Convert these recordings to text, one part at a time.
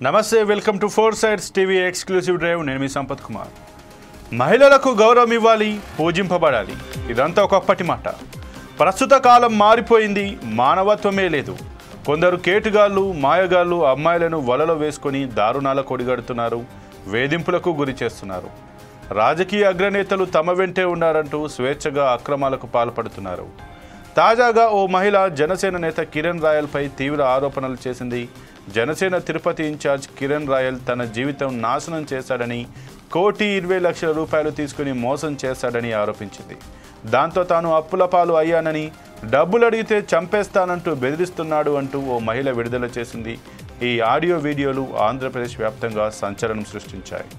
నమస్తే welcome to four sides TV exclusive drive. నేను మీ సంపత్ కుమార్. మహిళలకు గౌరవం ఇవ్వాలి, పూజింపబడాలి, ఇదంతా ఒకప్పటి మాట. ప్రస్తుత కాలం మారిపోయింది, మానవత్వమే లేదు. కొందరు కేటుగాళ్ళు, మాయగాళ్ళు అమ్మాయిలను వలలో వేసుకొని దారుణాల కొడిగడుతున్నారు, వేధింపులకు గురి చేస్తున్నారు. రాజకీయ అగ్రనేతలు తమ వెంటే ఉన్నారంటూ స్వేచ్ఛగా అక్రమాలకు పాల్పడుతున్నారు. తాజాగా ఓ మహిళ జనసేన నేత కిరణ్ రాయల్పై తీవ్ర ఆరోపణలు చేసింది. జనసేన తిరుపతి ఇన్ఛార్జ్ కిరణ్ రాయల్ తన జీవితం నాశనం చేశాడని, 1,20,00,000 రూపాయలు తీసుకుని మోసం చేశాడని ఆరోపించింది. దాంతో తాను అప్పుల పాలు అయ్యానని, డబ్బులు అడిగితే చంపేస్తానంటూ బెదిరిస్తున్నాడు అంటూ ఓ మహిళ విడుదల చేసింది. ఈ ఆడియో వీడియోలు ఆంధ్రప్రదేశ్ వ్యాప్తంగా సంచలనం సృష్టించాయి.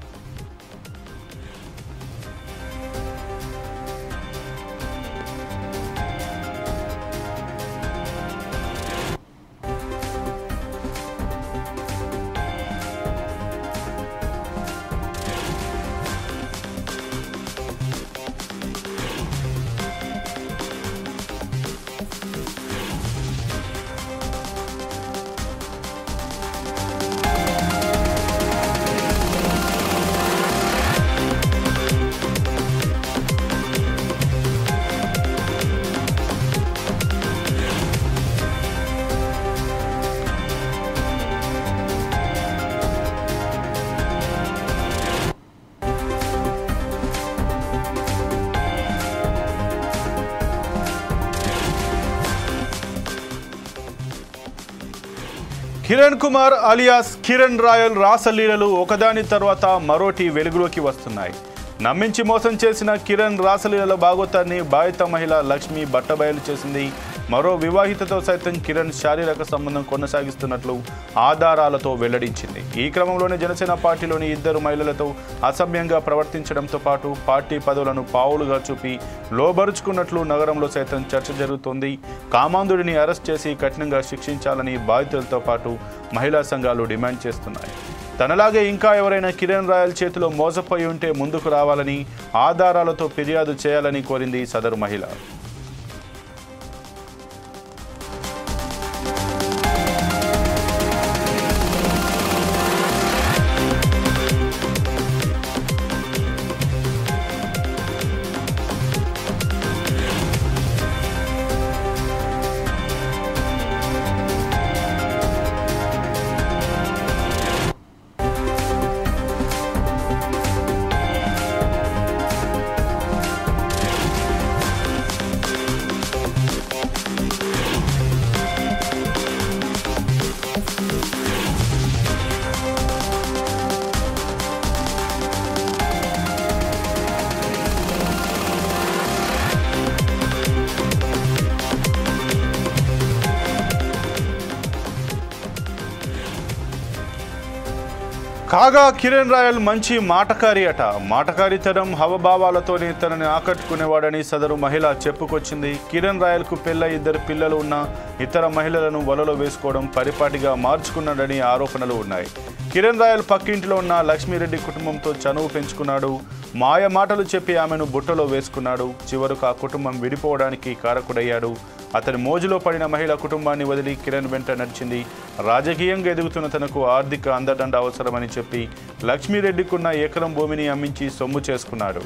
కిరణ్ కుమార్ అలియాస్ కిరణ్ రాయల్ రాసలీలలు ఒకదాని తర్వాత మరోటి వెలుగులోకి వస్తున్నాయి. నమ్మించి మోసం చేసిన కిరణ్ రాసలీలల భాగోతాన్ని బాధిత మహిళ లక్ష్మి బట్టబయలు చేసింది. మరో వివాహితతో సైతం కిరణ్ శారీరక సంబంధం కొనసాగిస్తున్నట్లు ఆధారాలతో వెల్లడించింది. ఈ క్రమంలోనే జనసేన పార్టీలోని 2 మహిళలతో అసభ్యంగా ప్రవర్తించడంతో పాటు పార్టీ పదవులను పావులుగా చూపి లోబరుచుకున్నట్లు నగరంలో సైతం చర్చ జరుగుతోంది. కామాంధుడిని అరెస్ట్ చేసి కఠినంగా శిక్షించాలని బాధితులతో పాటు మహిళా సంఘాలు డిమాండ్ చేస్తున్నాయి. తనలాగే ఇంకా ఎవరైనా కిరణ్ రాయల్ చేతిలో మోసపోయి ఉంటే ముందుకు రావాలని, ఆధారాలతో ఫిర్యాదు చేయాలని కోరింది సదరు మహిళ. కాగా కిరణ్ రాయల్ మంచి మాటకారి అట. మాటకారితనం, హవభావాలతోనే తనని ఆకట్టుకునేవాడని సదరు మహిళ చెప్పుకొచ్చింది. కిరణ్ రాయల్కు పెళ్ళ 2 పిల్లలు ఉన్న ఇతర మహిళలను వలలో వేసుకోవడం పరిపాటిగా మార్చుకున్నాడని ఆరోపణలు ఉన్నాయి. కిరణ్ రాయల్ పక్కింటిలో ఉన్న లక్ష్మీరెడ్డి కుటుంబంతో చనువు పెంచుకున్నాడు. మాయ మాటలు చెప్పి ఆమెను బుట్టలో వేసుకున్నాడు. చివరకు ఆ కుటుంబం విడిపోవడానికి కారకుడయ్యాడు. అతని మోజులో పడిన మహిళ కుటుంబాన్ని వదిలి కిరణ్ వెంట నడిచింది. రాజకీయంగా ఎదుగుతున్న తనకు ఆర్థిక అండదండ అవసరమని చెప్పి లక్ష్మీరెడ్డికున్న ఎకరం భూమిని అమ్మించి సొమ్ము చేసుకున్నాడు.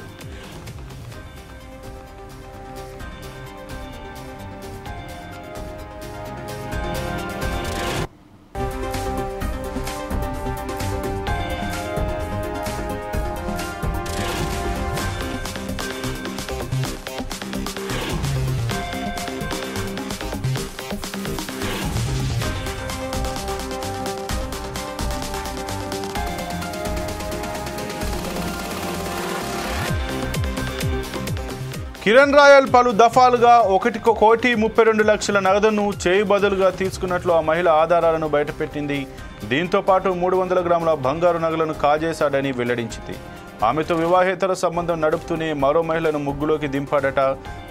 కిరణ్ రాయల్ పలు దఫాలుగా 1,32,00,000 నగదును చేయి బదులుగా తీసుకున్నట్లు ఆ మహిళ ఆధారాలను బయటపెట్టింది. దీంతో పాటు 300 గ్రాముల బంగారు నగలను కాజేశాడని వెల్లడించింది. ఆమెతో వివాహేతర సంబంధం నడుపుతూనే మరో మహిళను ముగ్గులోకి దింపాడట.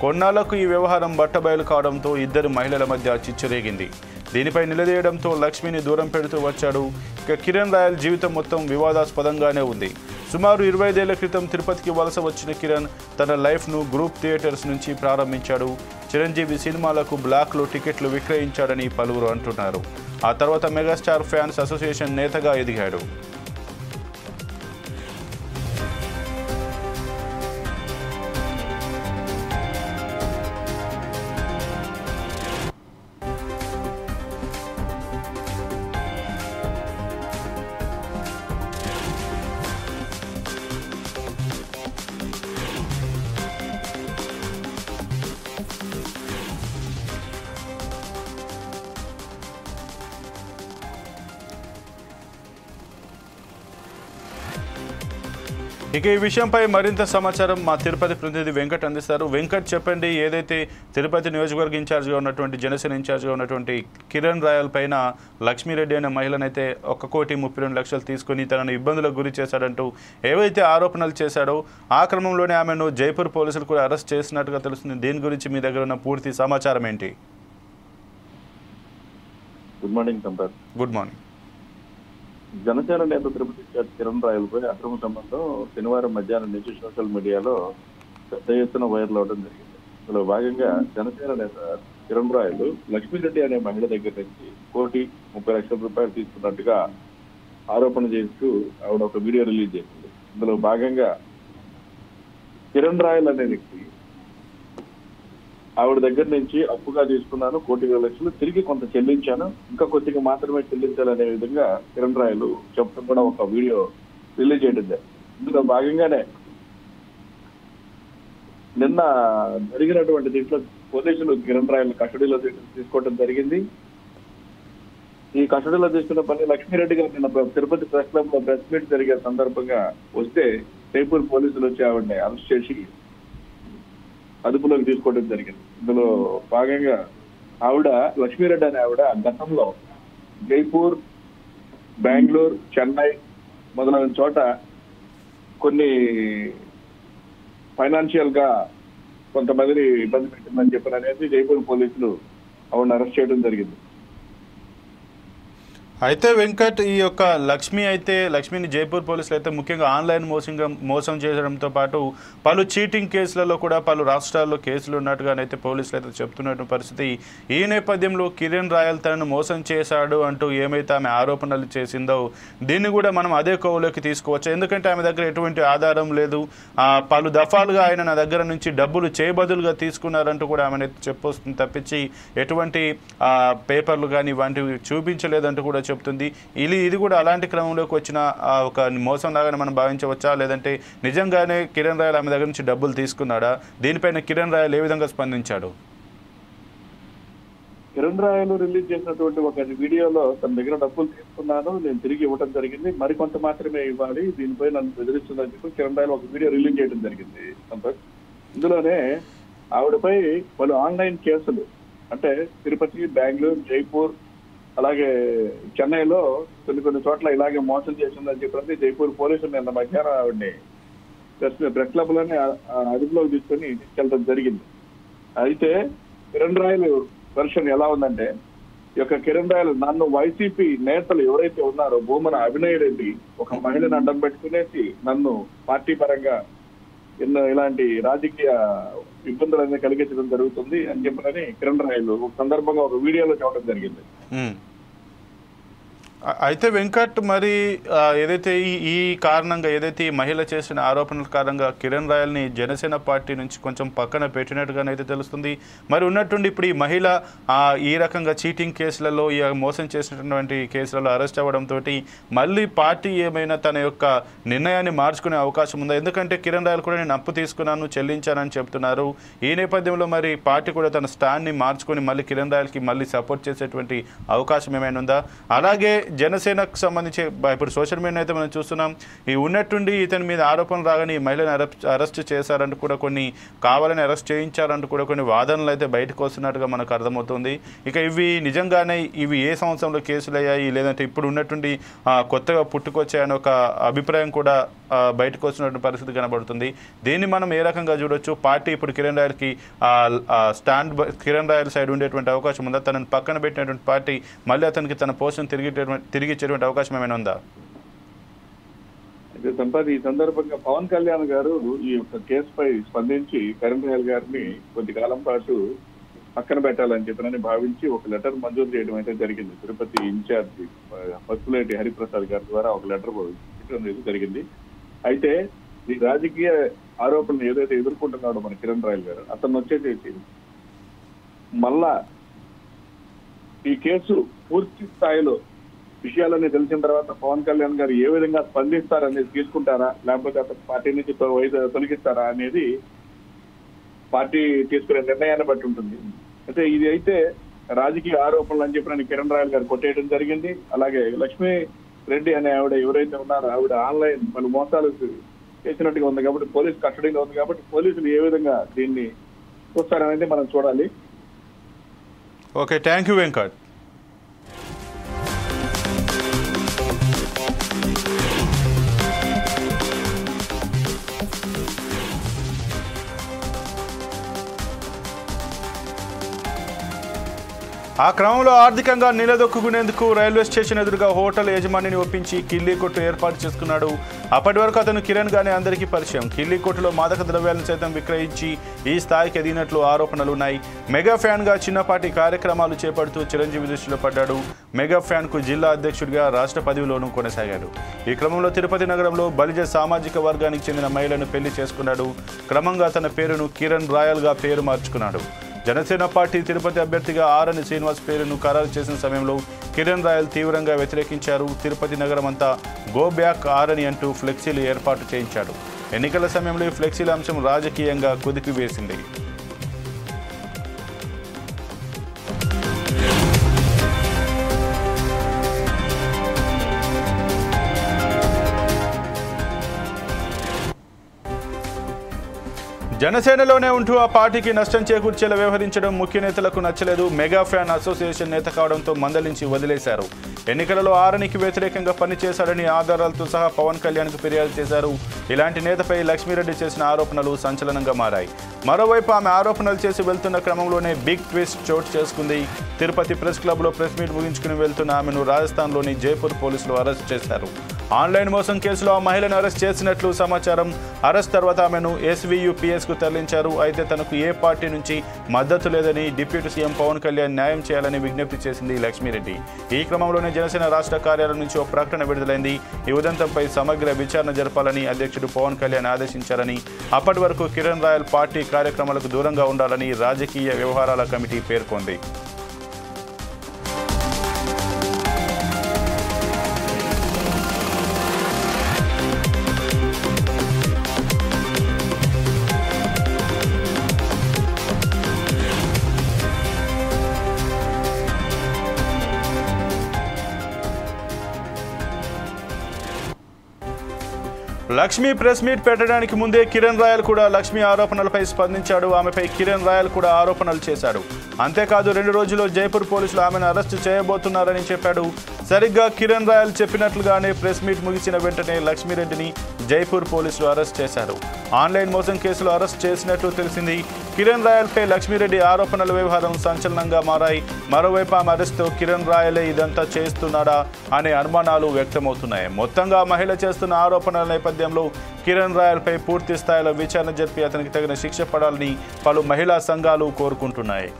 కొన్నాళ్లకు ఈ వ్యవహారం బట్టబయలు కావడంతో 2 మహిళల మధ్య చిచ్చురేగింది. దీనిపై నిలదీయడంతో లక్ష్మిని దూరం పెడుతూ వచ్చాడు. ఇక కిరణ్ రాయల్ జీవితం మొత్తం వివాదాస్పదంగానే ఉంది. సుమారు 25 ఏళ్ల క్రితం తిరుపతికి వలస వచ్చిన కిరణ్ తన లైఫ్ను గ్రూప్ థియేటర్స్ నుంచి ప్రారంభించాడు. చిరంజీవి సినిమాలకు బ్లాక్లో టికెట్లు విక్రయించాడని పలువురు అంటున్నారు. ఆ తర్వాత మెగాస్టార్ ఫ్యాన్స్ అసోసియేషన్ నేతగా ఎదిగాడు. ఇక ఈ విషయంపై మరింత సమాచారం మా తిరుపతి ప్రతినిధి వెంకట్ అందిస్తారు. వెంకట్, చెప్పండి, ఏదైతే తిరుపతి నియోజకవర్గ ఇన్ఛార్జ్గా ఉన్నటువంటి జనసేన ఇన్ఛార్జ్గా ఉన్నటువంటి కిరణ్ రాయల్ పైన లక్ష్మీరెడ్డి అనే మహిళనైతే 1,32,00,000 తీసుకుని తనను ఇబ్బందులకు గురి చేశాడంటూ ఏవైతే ఆరోపణలు చేశాడో ఆ క్రమంలోనే ఆమెను జైపూర్ పోలీసులు కూడా అరెస్ట్ చేసినట్టుగా తెలుస్తుంది. దీని గురించి మీ దగ్గర ఉన్న పూర్తి సమాచారం ఏంటి? Good morning Sampath. Good morning. Janasena నేత తిరుపతి ఇన్ఛార్జ్ కిరణ్ రాయల్పై అక్రమ సంబంధం శనివారం మధ్యాహ్నం నుంచి సోషల్ మీడియాలో పెద్ద ఎత్తున వైరల్ అవడం జరిగింది. ఇందులో భాగంగా జనసేన నేత కిరణ్ రాయల్ లక్ష్మీరెడ్డి అనే మహిళ దగ్గర నుంచి ₹1,30,00,000 తీసుకున్నట్టుగా ఆరోపణ చేస్తూ ఆవిడ ఒక వీడియో రిలీజ్ చేసింది. ఇందులో భాగంగా కిరణ్ రాయల్ అనే వ్యక్తి ఆవిడ దగ్గర నుంచి అప్పుగా తీసుకున్నాను, ₹1,20,00,000 తిరిగి కొంత చెల్లించాను, ఇంకా కొద్దిగా మాత్రమే చెల్లించాలనే విధంగా కిరణ్ రాయలు చెప్పడం కూడా ఒక వీడియో రిలీజ్ చేయడం. ఇందులో భాగంగానే నిన్న జరిగినటువంటి దీంట్లో పోలీసులు కిరణ్ రాయల్ కస్టడీలో తీసుకోవడం జరిగింది. ఈ కస్టడీలో తీసుకున్న పని లక్ష్మీరెడ్డి గారు నిన్న తిరుపతి ప్రెస్ క్లబ్ లో ప్రెస్ మీట్ జరిగే సందర్భంగా వస్తే జైపూర్ పోలీసులు వచ్చి ఆవిడని అరెస్ట్ చేసి అదుపులోకి తీసుకోవడం జరిగింది. ఇందులో భాగంగా ఆవిడ లక్ష్మీరెడ్డి అనే ఆవిడ గతంలో జైపూర్, బెంగళూరు, చెన్నై మొదలైన చోట కొన్ని ఫైనాన్షియల్ గా కొంతమందిని ఇబ్బంది పెట్టిందని చెప్పిన అనేది జైపూర్ పోలీసులు ఆవిడని అరెస్ట్ చేయడం జరిగింది. అయితే వెంకట్, ఈ యొక్క లక్ష్మిని జైపూర్ పోలీసులు అయితే ముఖ్యంగా ఆన్లైన్ మోసం చేయడంతో పాటు పలు చీటింగ్ కేసులలో కూడా పలు రాష్ట్రాల్లో కేసులు ఉన్నట్టుగానైతే పోలీసులు అయితే చెప్తున్నటువంటి పరిస్థితి. ఈ నేపథ్యంలో కిరణ్ రాయల్ తనను మోసం చేశాడు అంటూ ఏమైతే ఆమె ఆరోపణలు చేసిందో దీన్ని కూడా మనం అదే కోవలోకి తీసుకోవచ్చు. ఎందుకంటే ఆమె దగ్గర ఎటువంటి ఆధారం లేదు. పలు దఫాలుగా ఆయన నా దగ్గర నుంచి డబ్బులు చేయబదులుగా తీసుకున్నారంటూ కూడా ఆమె చెప్పొస్తుంది తప్పించి ఎటువంటి పేపర్లు కానీ ఇలాంటివి చూపించలేదంటూ కూడా చెప్తుంది. ఇది కూడా అలాంటి క్రమంలోకి వచ్చిన ఒక మోసం లాగానే మనం భావించవచ్చా, లేదంటే నిజంగానే కిరణ్ రాయల్ ఆమె దగ్గర నుంచి డబ్బులు తీసుకున్నాడా? దీనిపైన కిరణ్ రాయల్ ఏ విధంగా స్పందించాడు? కిరణ్ రాయల్ రిలీజ్ చేసినటువంటి ఒక వీడియోలో తన దగ్గర డబ్బులు తీసుకున్నాను, నేను తిరిగి ఇవ్వడం జరిగింది, మరికొంత మాత్రమే ఇవ్వాలి, దీనిపై నన్ను బెదిరిస్తుందని చెప్పి కిరణ్ రాయల్ ఒక వీడియో రిలీజ్ చేయడం జరిగింది. ఇందులోనే ఆవిడపై పలు ఆన్లైన్ కేసులు అంటే తిరుపతి, బెంగళూరు, జైపూర్ అలాగే చెన్నైలో కొన్ని చోట్ల ఇలాగే మోసం చేసిందని చెప్పి జైపూర్ పోలీసులు నిన్న మధ్యాహ్నం ఆవిడని ప్రెస్ క్లబ్ లోనే అదుపులోకి తీసుకెళ్ళడం జరిగింది. అయితే కిరణ్ రాయల్ వెర్షన్ ఎలా ఉందంటే, ఈ యొక్క కిరణ్ రాయల్ నన్ను వైసీపీ నేతలు ఎవరైతే ఉన్నారో భూమన అభినయ్ రెడ్డి ఒక మహిళను అడ్డం పెట్టుకునేసి నన్ను పార్టీ పరంగా ఇలాంటి రాజకీయ ఇబ్బందులన్నీ కలిగించడం జరుగుతుంది అని చెప్పని కిరణ్ రాయల్ ఒక సందర్భంగా ఒక వీడియోలో చెప్పడం జరిగింది. అయితే వెంకట్, మరి ఏదైతే ఈ కారణంగా ఏదైతే ఈ మహిళ చేసిన ఆరోపణల కారణంగా కిరణ్ రాయల్ని జనసేన పార్టీ నుంచి కొంచెం పక్కన పెట్టినట్టుగానైతే తెలుస్తుంది. మరి ఉన్నట్టుండి ఇప్పుడు ఈ మహిళ ఈ రకంగా చీటింగ్ కేసులలో మోసం చేసినటువంటి కేసులలో అరెస్ట్ అవ్వడంతో మళ్ళీ పార్టీ ఏమైనా తన యొక్క నిర్ణయాన్ని మార్చుకునే అవకాశం ఉందా? ఎందుకంటే కిరణ్ రాయల్ కూడా నేను అప్పు తీసుకున్నాను, చెల్లించానని చెప్తున్నారు. ఈ నేపథ్యంలో మరి పార్టీ కూడా తన స్టాండ్ని మార్చుకొని మళ్ళీ కిరణ్ రాయల్కి మళ్ళీ సపోర్ట్ చేసేటువంటి అవకాశం ఏమైనా ఉందా? అలాగే జనసేనకు సంబంధించి ఇప్పుడు సోషల్ మీడియా అయితే మనం చూస్తున్నాం, ఈ ఉన్నట్టుండి ఇతని మీద ఆరోపణలు రాగానే ఈ మహిళని అరెస్ట్ చేశారంటూ కూడా కొన్ని కావాలని అరెస్ట్ చేయించారంటూ కూడా కొన్ని వాదనలు అయితే బయటకు వస్తున్నట్టుగా మనకు అర్థమవుతుంది. ఇక ఇవి నిజంగానే ఏ సంవత్సరంలో కేసులు అయ్యాయి, లేదంటే ఇప్పుడు ఉన్నటువంటి కొత్తగా పుట్టుకొచ్చాయని ఒక అభిప్రాయం కూడా బయటకు వస్తున్నటువంటి పరిస్థితి కనబడుతుంది. దీన్ని మనం ఏ రకంగా చూడొచ్చు? పార్టీ ఇప్పుడు కిరణ్ రాయల్ సైడ్ ఉండేటువంటి అవకాశం ఉందా? తనని పక్కన పెట్టినటువంటి పార్టీ మళ్ళీ అతనికి తన పోస్టును తిరిగి ఇచ్చేటువంటి అవకాశం ఏమైనా ఉందా? అయితే సంపత్, ఈ సందర్భంగా పవన్ కళ్యాణ్ గారు ఈ యొక్క కేసుపై స్పందించి కిరణ్ రాయల్ గారిని కొద్ది కాలం పాటు పక్కన పెట్టాలని చెప్పినని భావించి ఒక లెటర్ మంజూరు చేయడం అయితే జరిగింది. తిరుపతి ఇన్ఛార్జి పసుపులేటి హరిప్రసాద్ గారి ద్వారా ఒక లెటర్ ఇవ్వడం జరిగింది. అయితే ఈ రాజకీయ ఆరోపణలు ఏదైతే ఎదుర్కొంటున్నాడో మన కిరణ్ రాయల్ గారు, అతను వచ్చేసేసి మళ్ళా ఈ కేసు పూర్తి స్థాయిలో విషయాలన్నీ తెలిసిన తర్వాత పవన్ కళ్యాణ్ గారు ఏ విధంగా స్పందిస్తారనేది తీసుకుంటారా, లేకపోతే అతను పార్టీ నుంచి తొలగిస్తారా అనేది పార్టీ తీసుకునే నిర్ణయాన్ని బట్టి ఉంటుంది. అయితే ఇది అయితే రాజకీయ ఆరోపణలు అని చెప్పిన కిరణ్ రాయల్ గారు కొట్టేయడం జరిగింది. అలాగే లక్ష్మీ రెడ్డి అనే ఆవిడ ఎవరైతే ఉన్నారో ఆవిడ ఆన్లైన్ పలు మోసాలు చేసినట్టుగా ఉంది కాబట్టి పోలీసు కస్టడీలో ఉంది కాబట్టి పోలీసులు ఏ విధంగా దీన్ని చూస్తారనేది మనం చూడాలి. Okay, thank you Venkat. ఆ క్రమంలో ఆర్థికంగా నిలదొక్కునేందుకు రైల్వే స్టేషన్ ఎదురుగా హోటల్ యజమానిని ఒప్పించి కిల్లీ కొట్టు ఏర్పాటు చేసుకున్నాడు. అప్పటి వరకు అతను కిరణ్ గానే అందరికీ పరిచయం. కిల్లీ కొట్టులో మాదక ద్రవ్యాలను సైతం విక్రయించి ఈ స్థాయికి ఎదిగినట్లు ఆరోపణలున్నాయి. మెగా ఫ్యాన్గా చిన్నపాటి కార్యక్రమాలు చేపడుతూ చిరంజీవి దృష్టిలో పడ్డాడు. మెగా ఫ్యాన్కు జిల్లా అధ్యక్షుడిగా రాష్ట్ర పదవిలోనూ కొనసాగాడు. ఈ క్రమంలో తిరుపతి నగరంలో బలిజ సామాజిక వర్గానికి చెందిన మహిళను పెళ్లి చేసుకున్నాడు. క్రమంగా తన పేరును కిరణ్ రాయల్గా పేరు మార్చుకున్నాడు. జనసేన పార్టీ తిరుపతి అభ్యర్థిగా ఆరని శ్రీనివాస్ పేరును ఖరారు చేసిన సమయంలో కిరణ్ రాయల్ తీవ్రంగా వ్యతిరేకించారు. తిరుపతి నగరం అంతా గో బ్యాక్ ఆరని అంటూ ఫ్లెక్సీలు ఏర్పాటు చేయించాడు. ఎన్నికల సమయంలో ఈ ఫ్లెక్సీల అంశం రాజకీయంగా కుదిపివేసింది. జనసేనలోనే ఉంటూ ఆ పార్టీకి నష్టం చేకూర్చేలా వ్యవహరించడం ముఖ్య నేతలకు నచ్చలేదు. మెగా ఫ్యాన్ అసోసియేషన్ నేత కావడంతో మందలించి వదిలేశారు. ఎన్నికలలో ఆరణికి వ్యతిరేకంగా పనిచేశాడని ఆధారాలతో సహా పవన్ కళ్యాణ్కు ఫిర్యాదు చేశారు. ఇలాంటి నేతపై లక్ష్మీరెడ్డి చేసిన ఆరోపణలు సంచలనంగా మారాయి. మరోవైపు ఆమె ఆరోపణలు చేసి వెళ్తున్న క్రమంలోనే బిగ్ ట్విస్ట్ చోటు చేసుకుంది. తిరుపతి ప్రెస్ క్లబ్లో ప్రెస్ మీట్ ముగించుకుని వెళ్తున్న ఆమెను రాజస్థాన్లోని జైపూర్ పోలీసులు అరెస్ట్ చేశారు. ఆన్లైన్ మోసం కేసులో ఆ మహిళను అరెస్ట్ చేసినట్లు సమాచారం. అరెస్ట్ తర్వాత ఆమెను SVUPSకు తరలించారు. అయితే తనకు ఏ పార్టీ నుంచి మద్దతు లేదని డిప్యూటీ సీఎం పవన్ కళ్యాణ్ న్యాయం చేయాలని విజ్ఞప్తి చేసింది లక్ష్మీరెడ్డి. ఈ క్రమంలోనే జనసేన రాష్ట్ర కార్యాలయం నుంచి ఒక ప్రకటన విడుదలైంది. ఈ ఉదంతంపై సమగ్ర విచారణ జరపాలని అధ్యక్షుడు పవన్ కళ్యాణ్ ఆదేశించారని, అప్పటి వరకు కిరణ్ రాయల్ పార్టీ కార్యక్రమాలకు దూరంగా ఉండాలని రాజకీయ వ్యవహారాల కమిటీ పేర్కొంది. లక్ష్మీ ప్రెస్ మీట్ పెట్టడానికి ముందే కిరణ్ రాయల్ కూడా లక్ష్మీ ఆరోపణలపై స్పందించాడు. ఆమెపై కిరణ్ రాయల్ కూడా ఆరోపణలు చేశాడు. అంతేకాదు 2 రోజుల్లో జైపూర్ పోలీసులు ఆమెను అరెస్టు చేయబోతున్నారని చెప్పాడు. సరిగ్గా కిరణ్ రాయల్ చెప్పినట్లుగానే ప్రెస్ మీట్ ముగిసిన వెంటనే లక్ష్మీరెడ్డిని జైపూర్ పోలీసులు అరెస్ట్ చేశారు. ఆన్లైన్ మోసం కేసులో అరెస్ట్ చేసినట్లు తెలిసింది. కిరణ్ రాయల్పై లక్ష్మీరెడ్డి ఆరోపణల వ్యవహారం సంచలనంగా మారాయి. మరోవైపు ఆమె అరెస్టుతో కిరణ్ రాయలే ఇదంతా చేస్తున్నాడా అనే అనుమానాలు వ్యక్తమవుతున్నాయి. మొత్తంగా మహిళ చేస్తున్న ఆరోపణల నేపథ్యంలో కిరణ్ రాయల్పై పూర్తి స్థాయిలో విచారణ జరిపి అతనికి తగిన శిక్ష పడాలని పలు మహిళా సంఘాలు కోరుకుంటున్నాయి.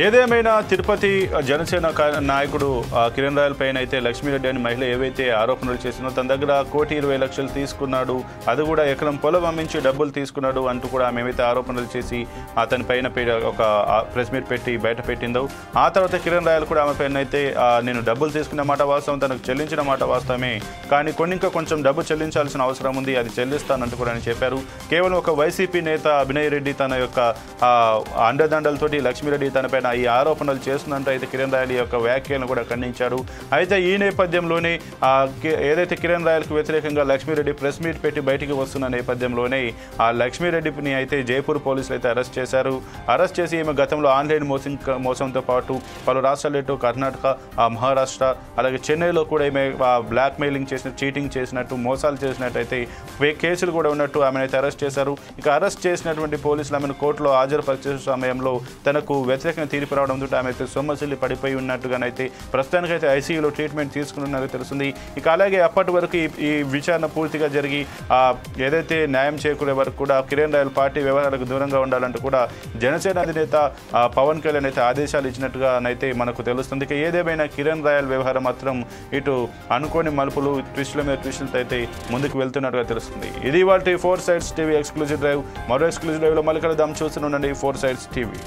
ఏదేమైనా తిరుపతి జనసేన నాయకుడు కిరణ్ రాయల్ పైన అయితే లక్ష్మీరెడ్డి అని మహిళ ఏవైతే ఆరోపణలు చేసిందో తన దగ్గర 1,20,00,000 తీసుకున్నాడు, అది కూడా ఎకరం పొలం అమ్మించి డబ్బులు తీసుకున్నాడు అంటూ కూడా ఆమె ఏవైతే ఆరోపణలు చేసి అతని పైన ఒక ప్రెస్ మీట్ పెట్టి బయట పెట్టిందో, ఆ తర్వాత కిరణ్ రాయల్ కూడా ఆమె పైన అయితే నేను డబ్బులు తీసుకున్న మాట వాస్తవం, తనకు చెల్లించిన మాట వాస్తవమే, కానీ ఇంకా కొంచెం డబ్బు చెల్లించాల్సిన అవసరం ఉంది, అది చెల్లిస్తానంటూ కూడా అని చెప్పారు. కేవలం ఒక వైసీపీ నేత అభినయ్ రెడ్డి తన యొక్క అండదండలతోటి లక్ష్మీరెడ్డి తనపైన సంబంధించిన ఈ ఆరోపణలు చేస్తుందంటూ అయితే కిరణ్ రాయల్ యొక్క వ్యాఖ్యలను కూడా ఖండించారు. అయితే ఈ నేపథ్యంలోనే ఏదైతే కిరణ్ రాయల్కి వ్యతిరేకంగా లక్ష్మీరెడ్డి ప్రెస్ మీట్ పెట్టి బయటికి వస్తున్న నేపథ్యంలోనే ఆ లక్ష్మీరెడ్డిని అయితే జైపూర్ పోలీసులు అయితే అరెస్ట్ చేశారు. అరెస్ట్ చేసి ఈమె గతంలో ఆన్లైన్ మోసంతో పాటు పలు రాష్ట్రాలు కర్ణాటక, మహారాష్ట్ర, అలాగే చెన్నైలో కూడా ఈమె బ్లాక్ మెయిలింగ్ చేసిన, చీటింగ్ చేసినట్టు, మోసాలు చేసినట్టు అయితే ఫేక్ కేసులు కూడా ఉన్నట్టు ఆమెనైతే అరెస్ట్ చేశారు. ఇక అరెస్ట్ చేసినటువంటి పోలీసులు ఆమెను కోర్టులో హాజరుపరిచే సమయంలో తనకు వ్యతిరేకంగా తీర్పు రావడంతో ఆమె అయితే సొమ్మసిల్లి పడిపోయి ఉన్నట్టుగానైతే ప్రస్తుతానికైతే ఐసీయూలో ట్రీట్మెంట్ తీసుకున్నట్టు తెలుస్తుంది. ఇక అలాగే అప్పటి వరకు ఈ విచారణ పూర్తిగా జరిగి ఏదైతే న్యాయం చేకూరే వరకు కూడా కిరణ్ రాయల్ పార్టీ వ్యవహారాలకు దూరంగా ఉండాలంటూ కూడా జనసేన అధినేత పవన్ కళ్యాణ్ అయితే ఆదేశాలు ఇచ్చినట్టుగానైతే మనకు తెలుస్తుంది. ఇక ఏదేమైనా కిరణ్ రాయల్ వ్యవహారం మాత్రం ఇటు అనుకోని మలుపులు, ట్విస్టుల మీద ట్విస్టులతో అయితే ముందుకు వెళ్తున్నట్టుగా తెలుస్తుంది. ఇది వాటి 4 Sides టీవీ ఎక్స్క్లూజివ్ డ్రైవ్. మరో ఎక్స్క్లూజివ్ డ్రైవ్లో మళ్ళీ కలుద్దాం. చూస్తూనే ఉండండి 4 Sides టీవీ.